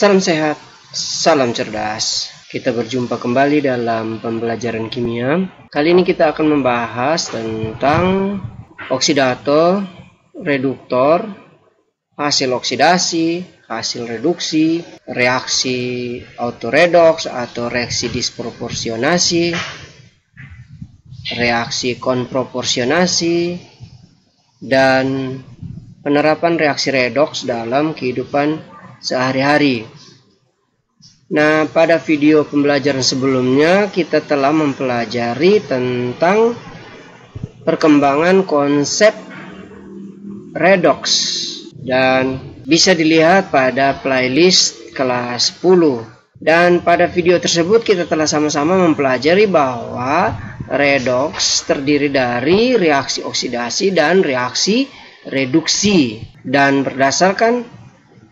Salam sehat, salam cerdas. Kita berjumpa kembali dalam pembelajaran kimia. Kali ini kita akan membahas tentang oksidator, reduktor, hasil oksidasi, hasil reduksi, reaksi autoredoks atau reaksi disproporsionasi, reaksi konproporsionasi, dan penerapan reaksi redoks dalam kehidupan sehari-hari. Nah, pada video pembelajaran sebelumnya kita telah mempelajari tentang perkembangan konsep redoks dan bisa dilihat pada playlist kelas 10. Dan pada video tersebut kita telah sama-sama mempelajari bahwa redoks terdiri dari reaksi oksidasi dan reaksi reduksi, dan berdasarkan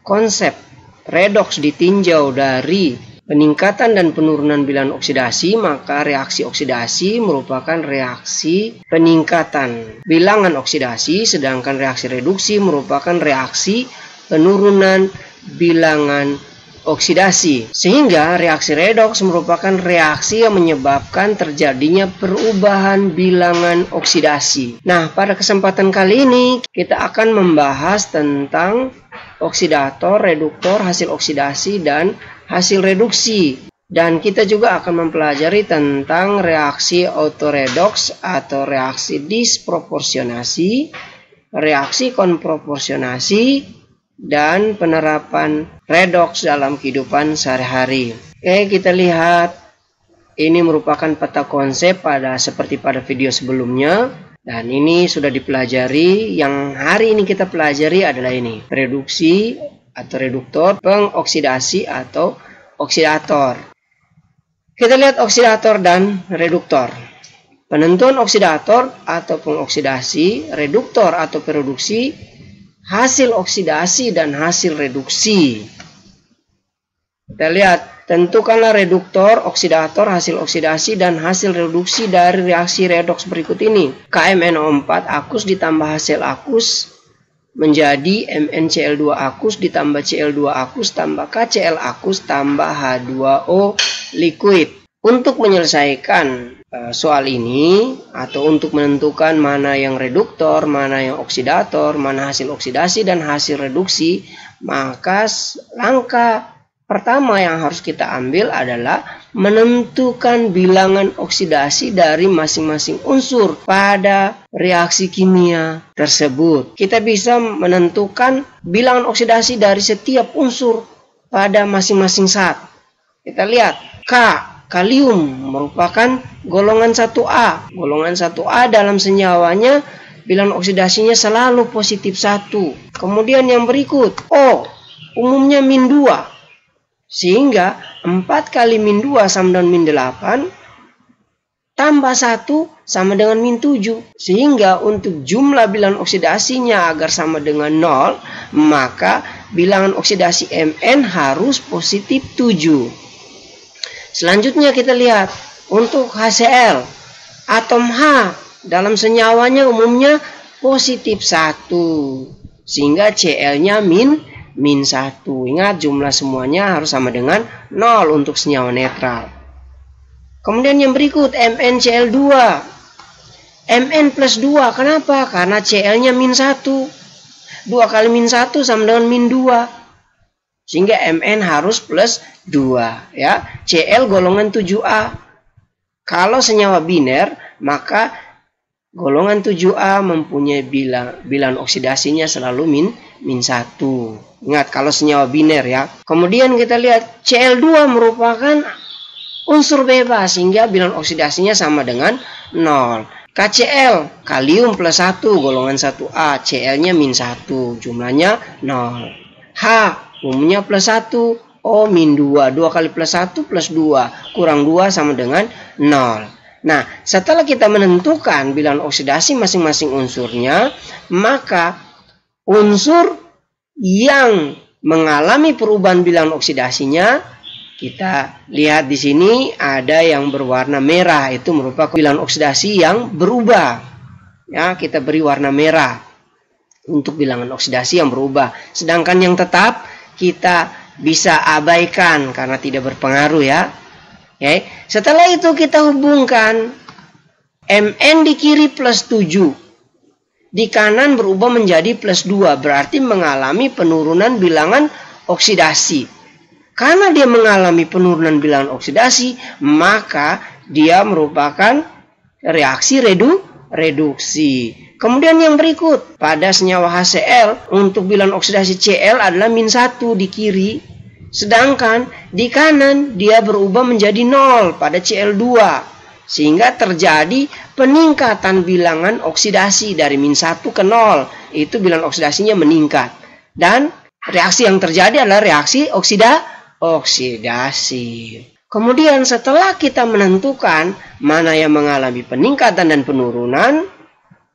konsep redoks ditinjau dari peningkatan dan penurunan bilangan oksidasi, maka reaksi oksidasi merupakan reaksi peningkatan bilangan oksidasi, sedangkan reaksi reduksi merupakan reaksi penurunan bilangan oksidasi. Sehingga reaksi redoks merupakan reaksi yang menyebabkan terjadinya perubahan bilangan oksidasi. Nah, pada kesempatan kali ini kita akan membahas tentang oksidator, reduktor, hasil oksidasi, dan hasil reduksi. Dan kita juga akan mempelajari tentang reaksi autoredoks atau reaksi disproporsionasi, reaksi konproporsionasi, dan penerapan redoks dalam kehidupan sehari-hari. Oke, kita lihat. Ini merupakan peta konsep seperti pada video sebelumnya. Dan ini sudah dipelajari. Yang hari ini kita pelajari adalah ini, reduksi atau reduktor, pengoksidasi atau oksidator. Kita lihat oksidator dan reduktor. Penentuan oksidator atau pengoksidasi, reduktor atau pereduksi, hasil oksidasi dan hasil reduksi. Kita lihat, tentukanlah reduktor, oksidator, hasil oksidasi, dan hasil reduksi dari reaksi redoks berikut ini. KMNO4 akus ditambah hasil akus menjadi MnCl2 akus ditambah Cl2 akus tambah KCl akus tambah H2O liquid. Untuk menyelesaikan soal ini atau untuk menentukan mana yang reduktor, mana yang oksidator, mana hasil oksidasi dan hasil reduksi, maka langkah pertama yang harus kita ambil adalah menentukan bilangan oksidasi dari masing-masing unsur pada reaksi kimia tersebut. Kita bisa menentukan bilangan oksidasi dari setiap unsur pada masing-masing zat. Kita lihat, kalium merupakan golongan 1A. Golongan 1A dalam senyawanya bilangan oksidasinya selalu positif 1. Kemudian yang berikut, O umumnya min 2. Sehingga 4 kali min 2 sama dengan min 8 tambah 1 sama dengan min 7. Sehingga untuk jumlah bilangan oksidasinya agar sama dengan 0, maka bilangan oksidasi Mn harus positif 7. Selanjutnya kita lihat untuk HCl. Atom H dalam senyawanya umumnya positif 1. Sehingga Cl-nya min 1. Ingat, jumlah semuanya harus sama dengan 0 untuk senyawa netral. Kemudian yang berikut, MnCl2. Mn plus 2. Kenapa? Karena Cl-nya min 1. 2 kali min 1 sama dengan min 2. Sehingga Mn harus plus 2. Ya. Cl golongan 7A. Kalau senyawa biner, maka golongan 7A mempunyai bilangan oksidasinya selalu min 1. Ingat, kalau senyawa biner ya. Kemudian kita lihat Cl2 merupakan unsur bebas sehingga bilangan oksidasinya sama dengan 0. KCl, kalium plus 1, golongan 1A, Cl-nya min 1, jumlahnya 0. H, umumnya plus 1, O min 2, 2 kali plus 1 plus 2, kurang 2 sama dengan 0. Nah, setelah kita menentukan bilangan oksidasi masing-masing unsurnya, maka unsur yang mengalami perubahan bilangan oksidasinya, kita lihat di sini ada yang berwarna merah, itu merupakan bilangan oksidasi yang berubah. Ya, kita beri warna merah untuk bilangan oksidasi yang berubah. Sedangkan yang tetap kita bisa abaikan karena tidak berpengaruh ya. Oke. Setelah itu kita hubungkan Mn di kiri plus 7. Di kanan berubah menjadi plus 2. Berarti mengalami penurunan bilangan oksidasi. Karena dia mengalami penurunan bilangan oksidasi, maka dia merupakan reaksi reduksi. Kemudian yang berikut, pada senyawa HCl untuk bilangan oksidasi Cl adalah -1 di kiri. Sedangkan di kanan dia berubah menjadi 0 pada Cl2. Sehingga terjadi peningkatan bilangan oksidasi dari -1 ke 0. Itu bilangan oksidasinya meningkat. Dan reaksi yang terjadi adalah reaksi oksidasi. Kemudian setelah kita menentukan mana yang mengalami peningkatan dan penurunan,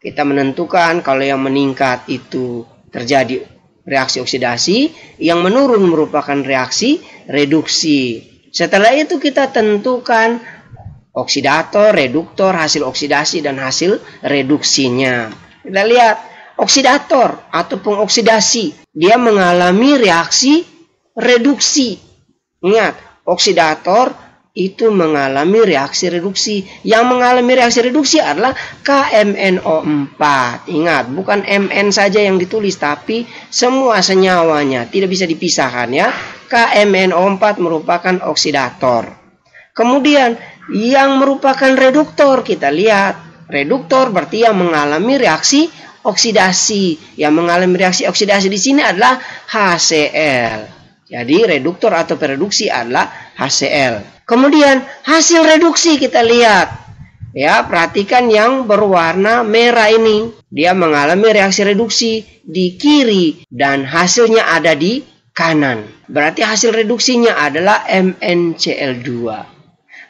kita menentukan kalau yang meningkat itu terjadi reaksi oksidasi, yang menurun merupakan reaksi reduksi. Setelah itu kita tentukan oksidator, reduktor, hasil oksidasi dan hasil reduksinya. Kita lihat oksidator atau pengoksidasi, dia mengalami reaksi reduksi. Ingat, oksidator itu mengalami reaksi reduksi. Yang mengalami reaksi reduksi adalah KMNO4. Ingat, bukan Mn saja yang ditulis, tapi semua senyawanya. Tidak bisa dipisahkan ya. KMNO4 merupakan oksidator. Kemudian, yang merupakan reduktor, kita lihat. Reduktor berarti yang mengalami reaksi oksidasi. Yang mengalami reaksi oksidasi di sini adalah HCl. Jadi reduktor atau pereduksi adalah HCl. Kemudian hasil reduksi kita lihat. Ya, perhatikan yang berwarna merah ini. Dia mengalami reaksi reduksi di kiri dan hasilnya ada di kanan. Berarti hasil reduksinya adalah MnCl2.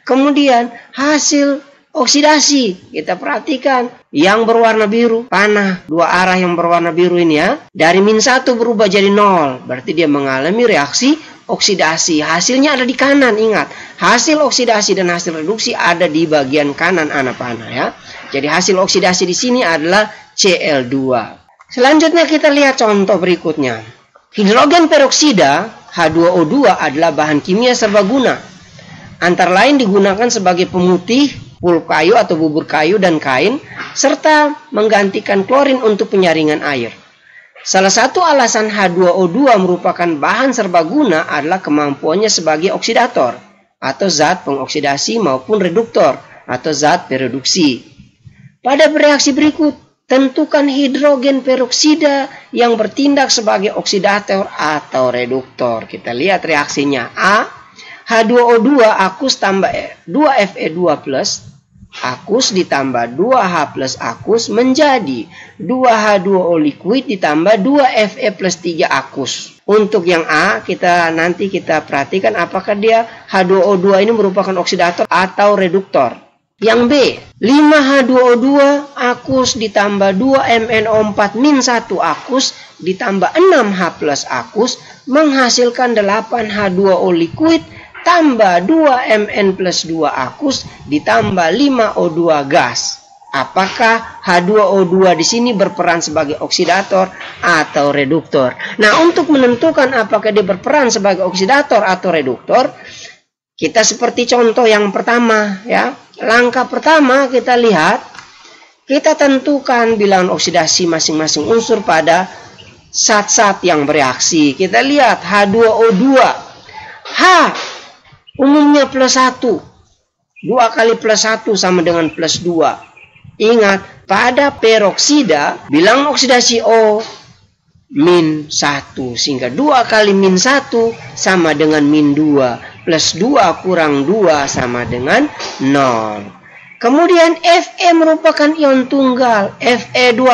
Kemudian hasil oksidasi, kita perhatikan yang berwarna biru, panah dua arah yang berwarna biru ini ya, dari -1 berubah jadi 0, berarti dia mengalami reaksi oksidasi. Hasilnya ada di kanan, ingat, hasil oksidasi dan hasil reduksi ada di bagian kanan anak panah ya. Jadi hasil oksidasi di sini adalah Cl2. Selanjutnya kita lihat contoh berikutnya. Hidrogen peroksida H2O2 adalah bahan kimia serbaguna. Antara lain digunakan sebagai pemutih pulp kayu atau bubur kayu dan kain, serta menggantikan klorin untuk penyaringan air. Salah satu alasan H2O2 merupakan bahan serbaguna adalah kemampuannya sebagai oksidator, atau zat pengoksidasi maupun reduktor, atau zat pereduksi. Pada reaksi berikut, tentukan hidrogen peroksida yang bertindak sebagai oksidator atau reduktor. Kita lihat reaksinya. A. H2O2 akus tambah 2Fe2+, akus ditambah 2H plus akus menjadi 2H2O liquid ditambah 2Fe+3 akus. Untuk yang A, nanti kita perhatikan apakah dia H2O2 ini merupakan oksidator atau reduktor. Yang B, 5H2O2 akus ditambah 2MnO4-1 akus ditambah 6H plus akus menghasilkan 8H2O liquid tambah 2Mn+2 akus ditambah 5O2 gas. Apakah H2O2 di sini berperan sebagai oksidator atau reduktor? Nah, untuk menentukan apakah dia berperan sebagai oksidator atau reduktor, kita seperti contoh yang pertama ya. Langkah pertama kita lihat, kita tentukan bilangan oksidasi masing-masing unsur pada zat-zat yang bereaksi. Kita lihat H2O2. H umumnya +1. 2 kali +1 sama dengan +2. Ingat, pada peroksida, bilangan oksidasi O -1. Sehingga 2 kali -1 sama dengan -2. +2 kurang 2 sama dengan 0. Kemudian Fe merupakan ion tunggal. Fe2+,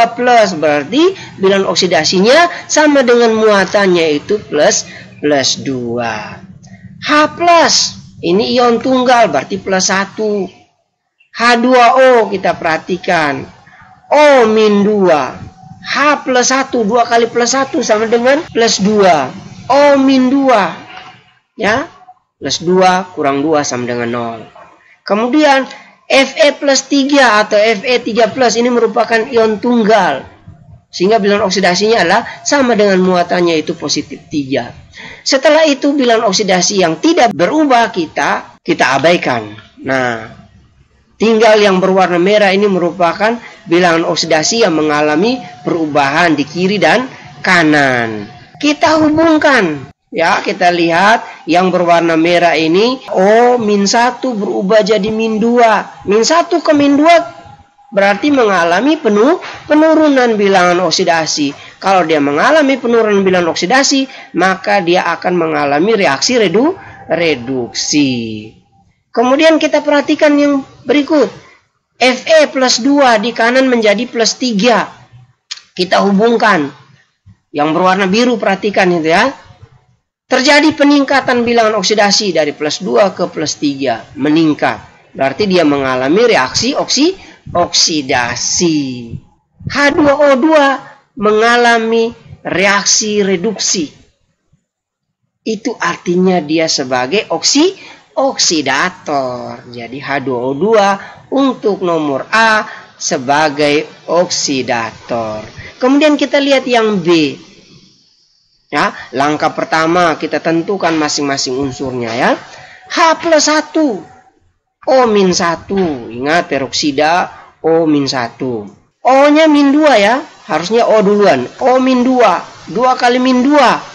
berarti bilangan oksidasinya sama dengan muatannya itu +2. H+, ini ion tunggal berarti +1. H2O kita perhatikan. O-2. H+1, 2 kali +1 sama dengan +2. O-2. Ya, +2 kurang 2 sama dengan 0. Kemudian Fe+3 atau Fe3+ ini merupakan ion tunggal. Sehingga bilangan oksidasinya adalah sama dengan muatannya itu positif 3. Setelah itu bilangan oksidasi yang tidak berubah kita abaikan. Nah, tinggal yang berwarna merah ini merupakan bilangan oksidasi yang mengalami perubahan di kiri dan kanan. Kita hubungkan. Ya, kita lihat yang berwarna merah ini O-1 berubah jadi -2. -1 ke -2 berarti mengalami penurunan bilangan oksidasi. Kalau dia mengalami penurunan bilangan oksidasi, maka dia akan mengalami reaksi reduksi. Kemudian kita perhatikan yang berikut. Fe+2 di kanan menjadi +3. Kita hubungkan. Yang berwarna biru perhatikan itu ya. Terjadi peningkatan bilangan oksidasi dari +2 ke +3. Meningkat. Berarti dia mengalami reaksi oksidasi. H2O2 mengalami reaksi reduksi. Itu artinya dia sebagai oksidator. Jadi H2O2 untuk nomor A sebagai oksidator. Kemudian kita lihat yang B. Ya, langkah pertama kita tentukan masing-masing unsurnya ya. H+1, O-1. Ingat peroksida O-1. O-nya -2 ya. Harusnya O duluan. O-2. 2 kali -2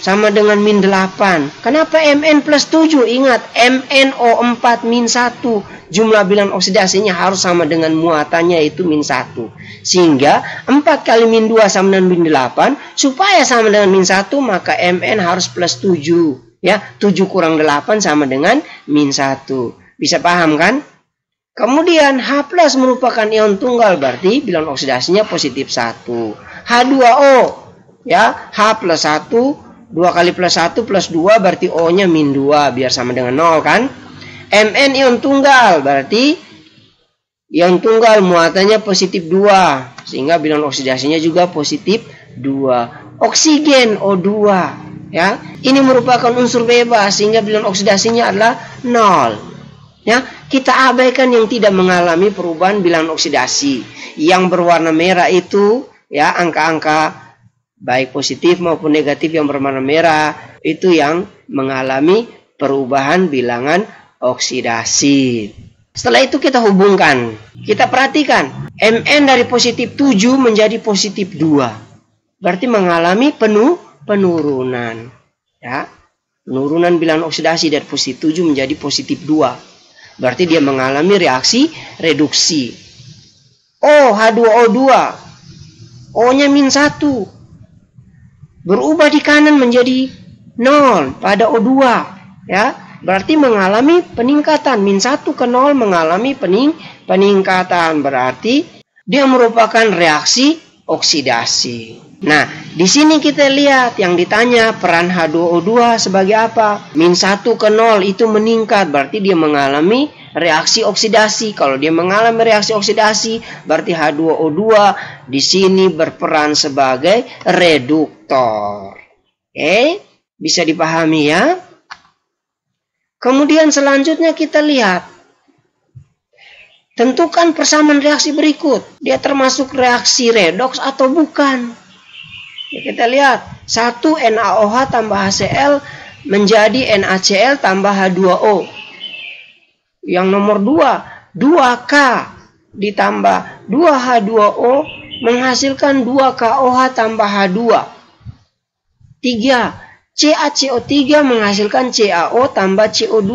sama dengan -8. Kenapa Mn+7? Ingat MnO4-1. Jumlah bilangan oksidasinya harus sama dengan muatannya itu -1. Sehingga 4 kali -2 sama dengan -8. Supaya sama dengan -1 maka Mn harus +7. Ya, 7 kurang 8 sama dengan -1. Bisa paham kan? Kemudian H+ merupakan ion tunggal berarti bilangan oksidasinya +1. H2O ya, H+1 2 kali +1 +2 berarti O-nya -2 biar sama dengan 0 kan? Mn ion tunggal berarti ion tunggal muatannya +2 sehingga bilangan oksidasinya juga +2. Oksigen O2 ya. Ini merupakan unsur bebas sehingga bilangan oksidasinya adalah 0. Ya, kita abaikan yang tidak mengalami perubahan bilangan oksidasi. Yang berwarna merah itu ya, angka-angka baik positif maupun negatif yang berwarna merah itu yang mengalami perubahan bilangan oksidasi. Setelah itu kita hubungkan. Kita perhatikan. Mn dari +7 menjadi +2. Berarti mengalami penurunan. Ya. Penurunan bilangan oksidasi dari +7 menjadi +2. Berarti dia mengalami reaksi reduksi. O, H2O2. O-nya -1. Berubah di kanan menjadi 0 pada O2. Ya. Berarti mengalami peningkatan. -1 ke 0 mengalami peningkatan. Berarti dia merupakan reaksi oksidasi. Nah, di sini kita lihat yang ditanya peran H2O2 sebagai apa? -1 ke 0 itu meningkat. Berarti dia mengalami reaksi oksidasi. Kalau dia mengalami reaksi oksidasi, berarti H2O2 di sini berperan sebagai reduktor. Oke, bisa dipahami ya? Kemudian selanjutnya kita lihat. Tentukan persamaan reaksi berikut. Dia termasuk reaksi redoks atau bukan? Ya, kita lihat. 1 NaOH tambah HCl menjadi NaCl tambah H2O. Yang nomor 2. 2K ditambah 2H2O menghasilkan 2KOH tambah H2. 3. CaCO3 menghasilkan CaO tambah CO2.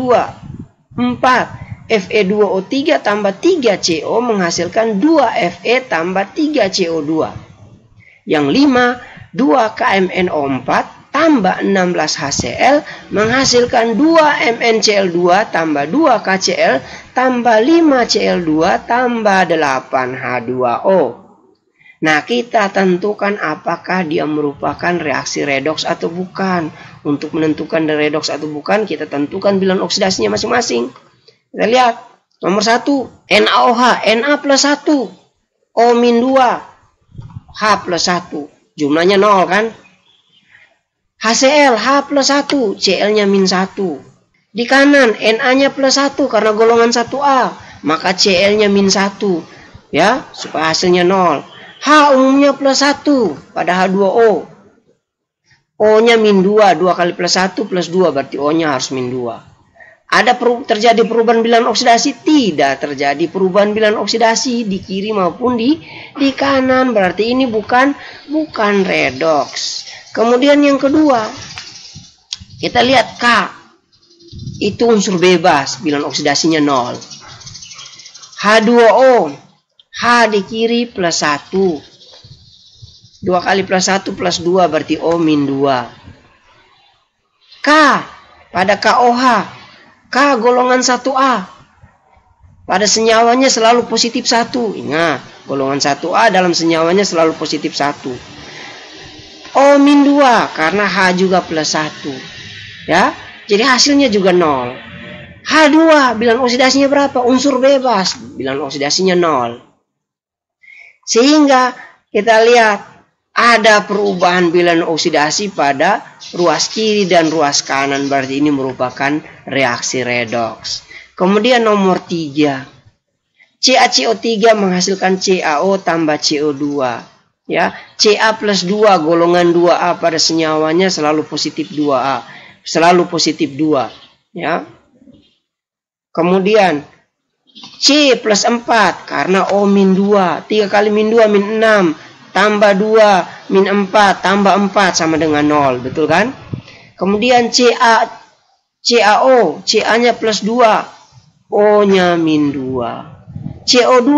4. Fe2O3 tambah 3CO menghasilkan 2Fe tambah 3CO2. Yang 5. 2KMNO4 tambah 16HCl menghasilkan 2MnCl2 tambah 2KCl tambah 5Cl2 tambah 8H2O. Nah, kita tentukan apakah dia merupakan reaksi redoks atau bukan. Untuk menentukan redoks atau bukan, kita tentukan bilangan oksidasinya masing-masing. Kita lihat. Nomor 1, NaOH, Na+1, O-2, H+1. Jumlahnya 0 kan? HCl, H+1, Cl-nya -1. Di kanan, Na-nya +1 karena golongan 1A. Maka Cl-nya -1. Ya, supaya hasilnya 0. H umumnya plus 1 pada H2O. O-nya min 2. 2 kali plus 1 plus 2. Berarti O-nya harus min 2. Terjadi perubahan bilangan oksidasi? Tidak terjadi perubahan bilangan oksidasi di kiri maupun di kanan. Berarti ini bukan redoks. Kemudian yang kedua, kita lihat K. Itu unsur bebas, bilangan oksidasinya 0. H2O, H di kiri plus 1. 2 kali plus 1 plus 2 berarti O min 2. K pada KOH, K golongan 1A. Pada senyawanya selalu positif 1. Ingat, golongan 1A dalam senyawanya selalu positif 1. O min 2 karena H juga plus 1. Ya, jadi hasilnya juga 0. H2 bilangan oksidasinya berapa? Unsur bebas, bilangan oksidasinya 0. Sehingga kita lihat ada perubahan bilangan oksidasi pada ruas kiri dan ruas kanan. Berarti ini merupakan reaksi redoks. Kemudian nomor 3. CaCO3 menghasilkan CaO tambah CO2. Ya, Ca plus 2 golongan 2A pada senyawanya selalu positif 2A. Selalu positif 2. Ya. Kemudian C plus 4 karena O min 2. 3 kali min 2 min 6. Tambah 2 min 4 tambah 4 sama dengan 0. Betul kan? Kemudian CaO. Ca-nya plus 2. O-nya min 2. CO2.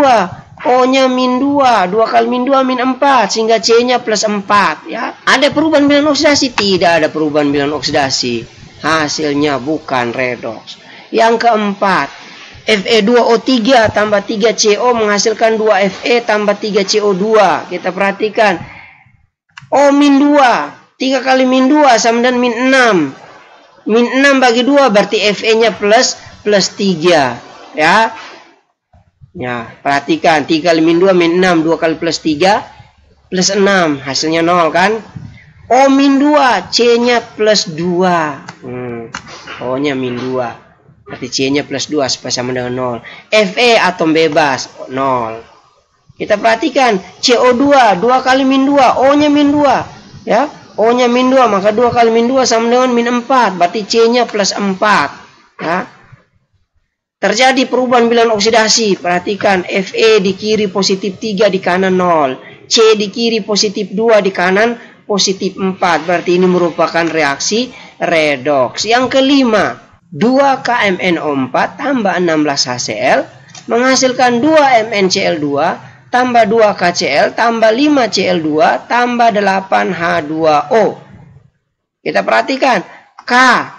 O-nya min 2. 2 kali min 2 min 4. Sehingga C-nya plus 4. Ya. Ada perubahan bilangan oksidasi? Tidak ada perubahan bilangan oksidasi. Hasilnya bukan redoks. Yang keempat. Fe2O3 tambah 3CO menghasilkan 2Fe tambah 3CO2. Kita perhatikan. O min 2. 3 kali min 2 sama dengan min 6. Min 6 bagi 2 berarti Fe-nya plus 3. Ya. Ya, perhatikan. 3 kali min 2 min 6. 2 kali plus 3 plus 6. Hasilnya 0 kan? O min 2. C-nya plus 2. O-nya min 2. Berarti C-nya plus 2 supaya sama dengan 0. Fe atom bebas 0. Kita perhatikan CO2 2 kali min 2, O-nya min 2. Ya, O-nya min 2 maka 2 kali min 2 sama dengan min 4. Berarti C-nya plus 4. Ya. Terjadi perubahan bilangan oksidasi. Perhatikan Fe di kiri positif 3 di kanan 0. C di kiri positif 2 di kanan positif 4. Berarti ini merupakan reaksi redoks. Yang kelima. 2KMNO4 tambah 16HCl menghasilkan 2MnCl2 tambah 2KCl tambah 5Cl2 tambah 8H2O. Kita perhatikan K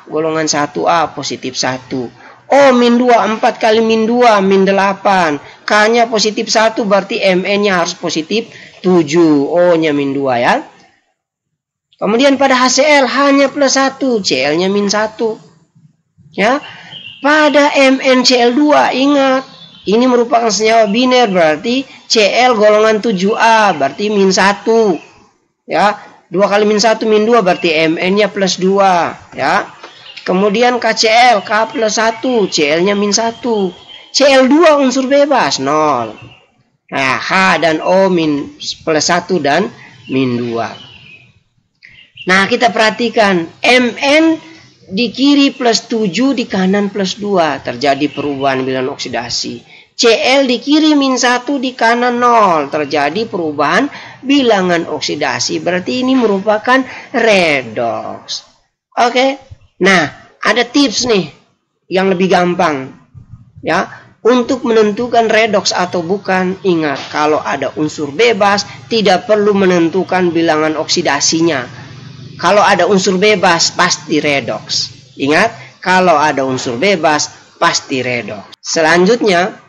golongan 1A positif 1. O min 2 4 kali min 2 min 8. K-nya positif 1 berarti Mn-nya harus positif 7. O-nya min 2 ya. Kemudian pada HCl hanya plus 1, Cl-nya min 1. Ya, pada MnCl2 ingat ini merupakan senyawa biner berarti Cl golongan 7A berarti min 1. Ya, 2 kali min 1 min 2 berarti Mn-nya plus 2 ya. Kemudian KCl K plus 1, Cl-nya min 1. Cl2 unsur bebas 0. Nah, H dan O min plus 1 dan min 2. Nah, kita perhatikan Mn di kiri plus 7, di kanan plus 2. Terjadi perubahan bilangan oksidasi. Cl di kiri min 1, di kanan 0. Terjadi perubahan bilangan oksidasi. Berarti ini merupakan redoks. Oke. Nah, ada tips nih yang lebih gampang. Ya, untuk menentukan redoks atau bukan. Ingat, kalau ada unsur bebas, tidak perlu menentukan bilangan oksidasinya. Kalau ada unsur bebas, pasti redoks. Ingat, kalau ada unsur bebas, pasti redoks. Selanjutnya,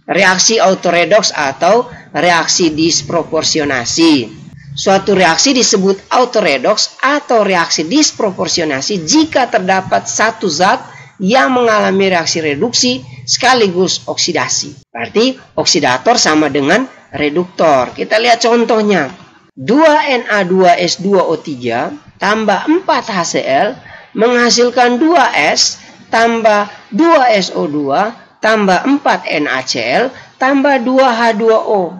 reaksi autoredoks atau reaksi disproporsionasi. Suatu reaksi disebut autoredoks atau reaksi disproporsionasi jika terdapat satu zat yang mengalami reaksi reduksi sekaligus oksidasi. Berarti oksidator sama dengan reduktor. Kita lihat contohnya. 2Na2S2O3 tambah 4HCl menghasilkan 2S tambah 2SO2 tambah 4NaCl tambah 2H2O.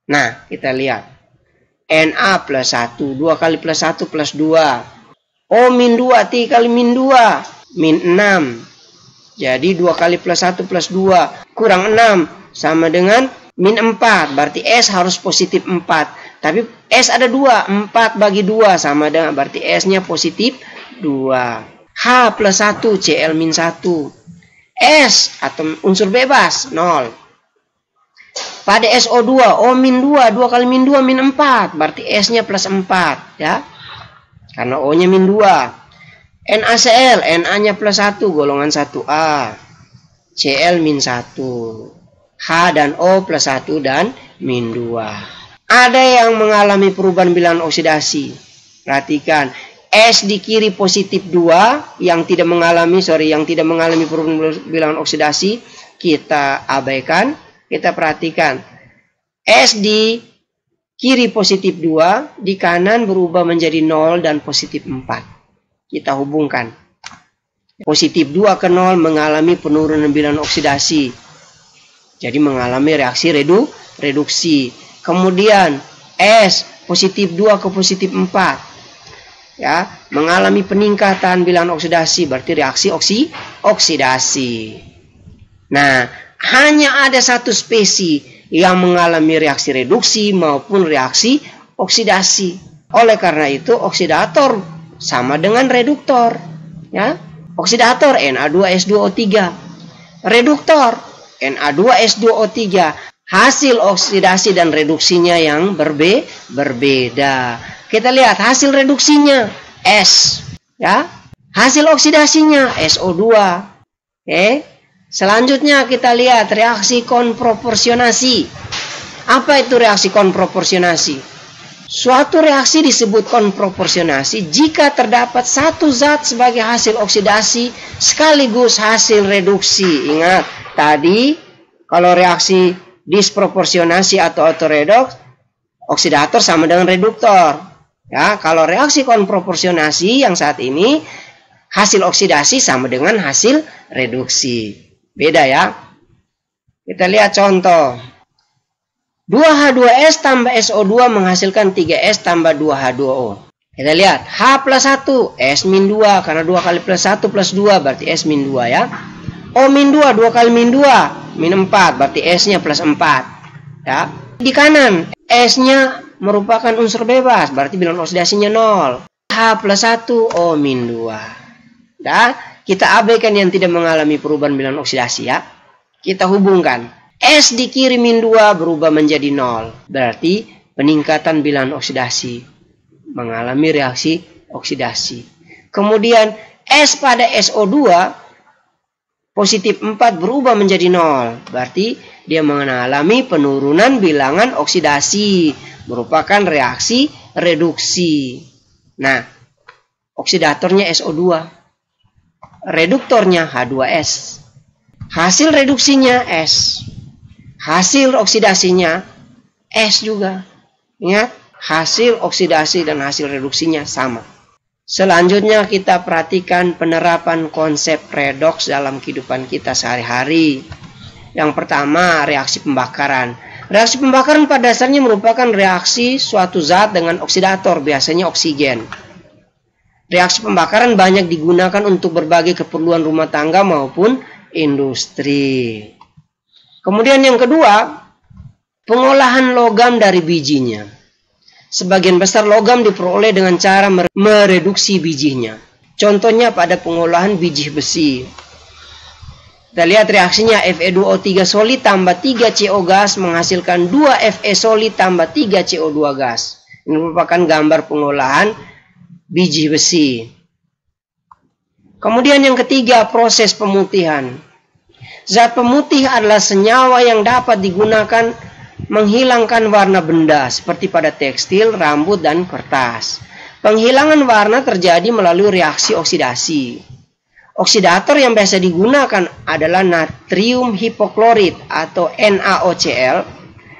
Nah, kita lihat. Na plus 1, 2 kali plus 1 plus 2. O min 2, 3 kali min 2, min 6. Jadi 2 kali plus 1 plus 2 kurang 6 sama dengan min 4. Berarti S harus positif 4. Tapi S ada 2. 4 bagi 2 sama dengan, berarti S-nya positif 2. H plus 1, Cl min 1. S atau unsur bebas 0. Pada SO2, O min 2, 2 kali min 2 min 4. Berarti S-nya plus 4. Ya. Karena O-nya min 2. NaCl, Na-nya plus 1, golongan 1A. Cl min 1. H dan O plus 1 dan min 2. Ada yang mengalami perubahan bilangan oksidasi. Perhatikan. S di kiri positif 2. Yang tidak mengalami perubahan bilangan oksidasi. Kita abaikan. Kita perhatikan. S di kiri positif 2. Di kanan berubah menjadi 0 dan positif 4. Kita hubungkan. Positif 2 ke 0 mengalami penurunan bilangan oksidasi. Jadi mengalami reaksi reduksi. Kemudian S positif 2 ke positif 4. Ya, mengalami peningkatan bilangan oksidasi. Berarti reaksi oksidasi. Nah, hanya ada satu spesies yang mengalami reaksi reduksi maupun reaksi oksidasi. Oleh karena itu, oksidator sama dengan reduktor. Ya, oksidator Na2S2O3. Reduktor Na2S2O3. Hasil oksidasi dan reduksinya yang berbeda. Kita lihat hasil reduksinya S. Ya, hasil oksidasinya SO2. Selanjutnya kita lihat reaksi konproporsionasi. Apa itu reaksi konproporsionasi? Suatu reaksi disebut konproporsionasi jika terdapat satu zat sebagai hasil oksidasi sekaligus hasil reduksi. Ingat, tadi kalau reaksi disproporsionasi atau autoredoks, oksidator sama dengan reduktor. Ya, kalau reaksi konproporsionasi yang saat ini, hasil oksidasi sama dengan hasil reduksi. Beda ya. Kita lihat contoh. 2H2S tambah SO2 menghasilkan 3S tambah 2H2O. Kita lihat. H plus 1. S min 2. Karena 2 kali plus 1 plus 2. Berarti S min 2 ya. O min 2. 2 kali min 2. Min 4. Berarti S-nya plus 4. Ya. Di kanan. S-nya merupakan unsur bebas. Berarti bilangan oksidasinya 0. H plus 1. O min 2. Dan kita abaikan yang tidak mengalami perubahan bilangan oksidasi ya. Kita hubungkan. S di kiri min 2 berubah menjadi 0. Berarti peningkatan bilangan oksidasi. Mengalami reaksi oksidasi. Kemudian S pada SO2 positif 4 berubah menjadi 0. Berarti dia mengalami penurunan bilangan oksidasi. Merupakan reaksi reduksi. Nah, oksidatornya SO2. Reduktornya H2S. Hasil reduksinya S. Hasil oksidasinya S juga. Ingat, hasil oksidasi dan hasil reduksinya sama. Selanjutnya kita perhatikan penerapan konsep redoks dalam kehidupan kita sehari-hari. Yang pertama, reaksi pembakaran. Reaksi pembakaran pada dasarnya merupakan reaksi suatu zat dengan oksidator, biasanya oksigen. Reaksi pembakaran banyak digunakan untuk berbagai keperluan rumah tangga maupun industri. Kemudian yang kedua, pengolahan logam dari bijinya. Sebagian besar logam diperoleh dengan cara mereduksi bijinya. Contohnya pada pengolahan biji besi. Kita lihat reaksinya Fe2O3 solid tambah 3CO gas menghasilkan 2 Fe solid tambah 3 CO2 gas. Ini merupakan gambar pengolahan biji besi. Kemudian yang ketiga, proses pemutihan. Zat pemutih adalah senyawa yang dapat digunakan menghilangkan warna benda seperti pada tekstil, rambut, dan kertas. Penghilangan warna terjadi melalui reaksi oksidasi. Oksidator yang biasa digunakan adalah natrium hipoklorit atau NaOCl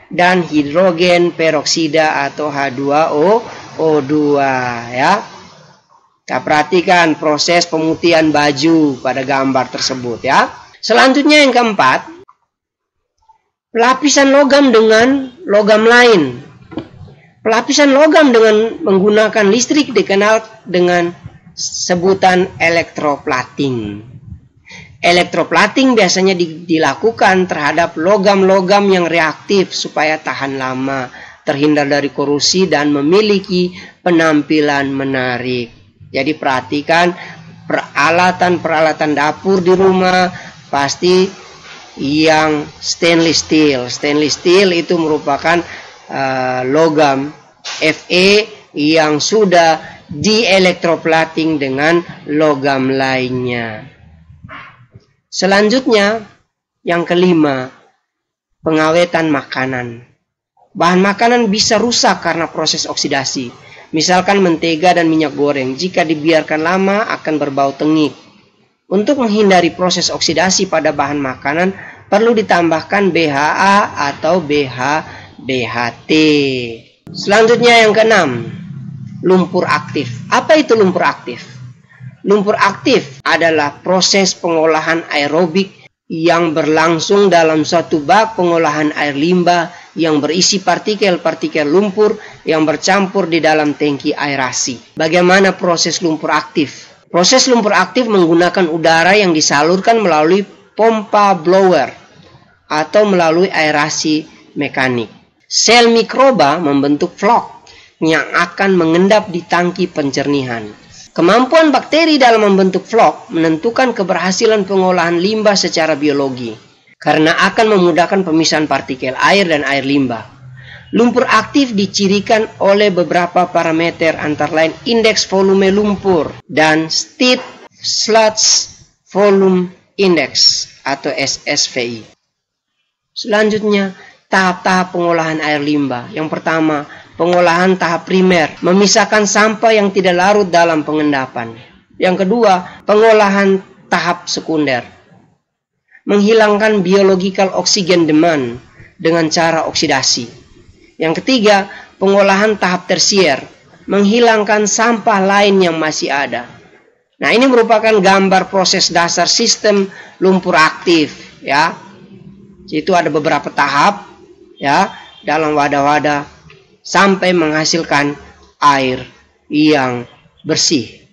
dan hidrogen peroksida atau H2O2 ya. Kita perhatikan proses pemutihan baju pada gambar tersebut ya. Selanjutnya yang keempat, Pelapisan logam dengan logam lain. Pelapisan logam dengan menggunakan listrik dikenal dengan sebutan elektroplating. Elektroplating biasanya dilakukan terhadap logam-logam yang reaktif supaya tahan lama, terhindar dari korosi, dan memiliki penampilan menarik. Jadi perhatikan peralatan-peralatan dapur di rumah pasti yang stainless steel. Stainless steel itu merupakan logam Fe yang sudah dielektroplating dengan logam lainnya. Selanjutnya, yang kelima, pengawetan makanan. Bahan makanan bisa rusak karena proses oksidasi. Misalkan mentega dan minyak goreng, jika dibiarkan lama akan berbau tengik. Untuk menghindari proses oksidasi pada bahan makanan, perlu ditambahkan BHA atau BHT. Selanjutnya yang keenam, lumpur aktif. Apa itu lumpur aktif? Lumpur aktif adalah proses pengolahan aerobik yang berlangsung dalam suatu bak pengolahan air limbah yang berisi partikel-partikel lumpur yang bercampur di dalam tangki aerasi. Bagaimana proses lumpur aktif? Proses lumpur aktif menggunakan udara yang disalurkan melalui pompa blower atau melalui aerasi mekanik. Sel mikroba membentuk flok yang akan mengendap di tangki pencernihan. Kemampuan bakteri dalam membentuk flok menentukan keberhasilan pengolahan limbah secara biologi, karena akan memudahkan pemisahan partikel air dan air limbah. Lumpur aktif dicirikan oleh beberapa parameter antara lain indeks volume lumpur dan State Sludge Volume Index atau SSVI. Selanjutnya, tahap-tahap pengolahan air limbah. Yang pertama, pengolahan tahap primer, memisahkan sampah yang tidak larut dalam pengendapan. Yang kedua, pengolahan tahap sekunder, menghilangkan biological oxygen demand dengan cara oksidasi. Yang ketiga, pengolahan tahap tersier, menghilangkan sampah lain yang masih ada. Nah, ini merupakan gambar proses dasar sistem lumpur aktif, ya. Itu ada beberapa tahap, ya, dalam wadah-wadah sampai menghasilkan air yang bersih.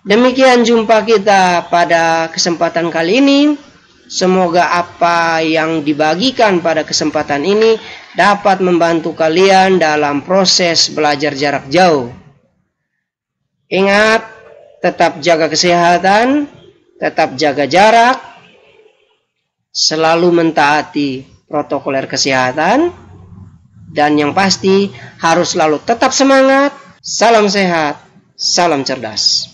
Demikian jumpa kita pada kesempatan kali ini. Semoga apa yang dibagikan pada kesempatan ini dapat membantu kalian dalam proses belajar jarak jauh. Ingat, tetap jaga kesehatan, tetap jaga jarak, selalu mentaati protokoler kesehatan, dan yang pasti harus selalu tetap semangat. Salam sehat, salam cerdas.